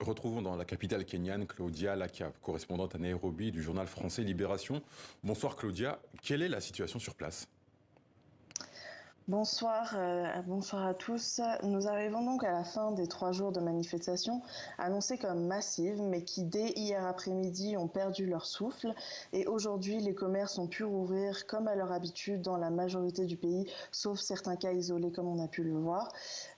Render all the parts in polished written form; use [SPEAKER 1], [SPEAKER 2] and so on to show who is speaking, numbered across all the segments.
[SPEAKER 1] Retrouvons dans la capitale kenyane Claudia Lakab, correspondante à Nairobi du journal français Libération. Bonsoir Claudia, quelle est la situation sur place?
[SPEAKER 2] Bonsoir, bonsoir à tous. Nous arrivons donc à la fin des 3 jours de manifestation, annoncées comme massives, mais qui dès hier après-midi ont perdu leur souffle. Et aujourd'hui, les commerces ont pu rouvrir comme à leur habitude dans la majorité du pays, sauf certains cas isolés comme on a pu le voir,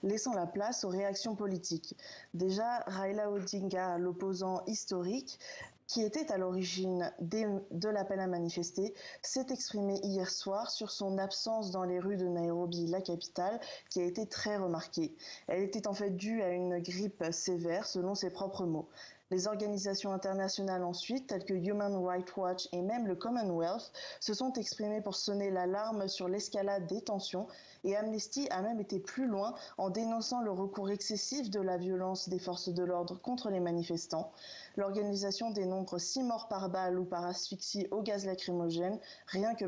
[SPEAKER 2] laissant la place aux réactions politiques. Déjà, Raila Odinga, l'opposant historique, qui était à l'origine de l'appel à manifester, s'est exprimé hier soir sur son absence dans les rues de Nairobi, la capitale, qui a été très remarquée. Elle était en fait due à une grippe sévère, selon ses propres mots. Les organisations internationales ensuite, telles que Human Rights Watch et même le Commonwealth, se sont exprimées pour sonner l'alarme sur l'escalade des tensions, et Amnesty a même été plus loin en dénonçant le recours excessif de la violence des forces de l'ordre contre les manifestants. L'organisation dénombre 6 morts par balle ou par asphyxie au gaz lacrymogène, rien que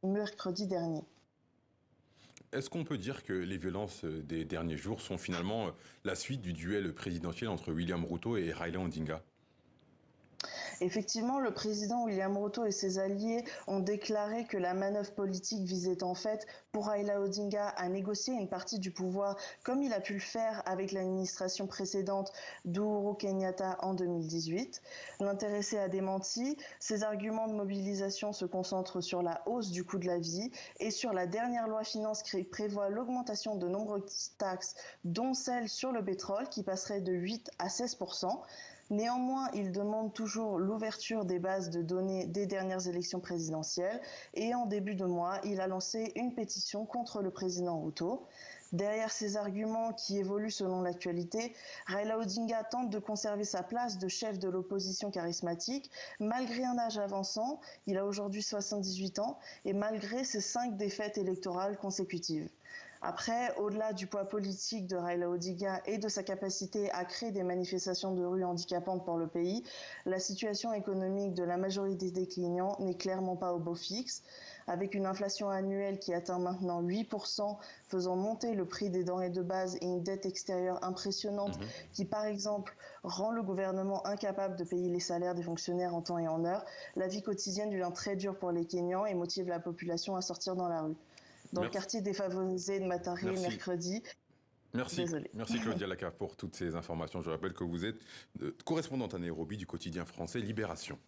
[SPEAKER 2] mercredi dernier.
[SPEAKER 1] Est-ce qu'on peut dire que les violences des derniers jours sont finalement la suite du duel présidentiel entre William Ruto et Raila Odinga?
[SPEAKER 2] Effectivement, le président William Ruto et ses alliés ont déclaré que la manœuvre politique visait en fait pour Raila Odinga à négocier une partie du pouvoir comme il a pu le faire avec l'administration précédente d'Ohuru Kenyatta en 2018. L'intéressé a démenti. Ses arguments de mobilisation se concentrent sur la hausse du coût de la vie et sur la dernière loi finance qui prévoit l'augmentation de nombreuses taxes, dont celle sur le pétrole qui passerait de 8 à 16%. Néanmoins, il demande toujours l'ouverture des bases de données des dernières élections présidentielles et en début de mois, il a lancé une pétition contre le président Ruto. Derrière ces arguments qui évoluent selon l'actualité, Raila Odinga tente de conserver sa place de chef de l'opposition charismatique malgré un âge avançant, il a aujourd'hui 78 ans, et malgré ses 5 défaites électorales consécutives. Après, au-delà du poids politique de Raila Odinga et de sa capacité à créer des manifestations de rue handicapantes pour le pays, la situation économique de la majorité des clients n'est clairement pas au beau fixe. Avec une inflation annuelle qui atteint maintenant 8%, faisant monter le prix des denrées de base et une dette extérieure impressionnante qui, par exemple, rend le gouvernement incapable de payer les salaires des fonctionnaires en temps et en heure, la vie quotidienne devient très dure pour les Kenyans et motive la population à sortir dans la rue. Dans le
[SPEAKER 1] Merci.
[SPEAKER 2] quartier défavorisé de Mataré,
[SPEAKER 1] Merci.
[SPEAKER 2] mercredi. Désolée.
[SPEAKER 1] Merci Claudia Lakab pour toutes ces informations. Je rappelle que vous êtes correspondante à Nairobi du quotidien français Libération.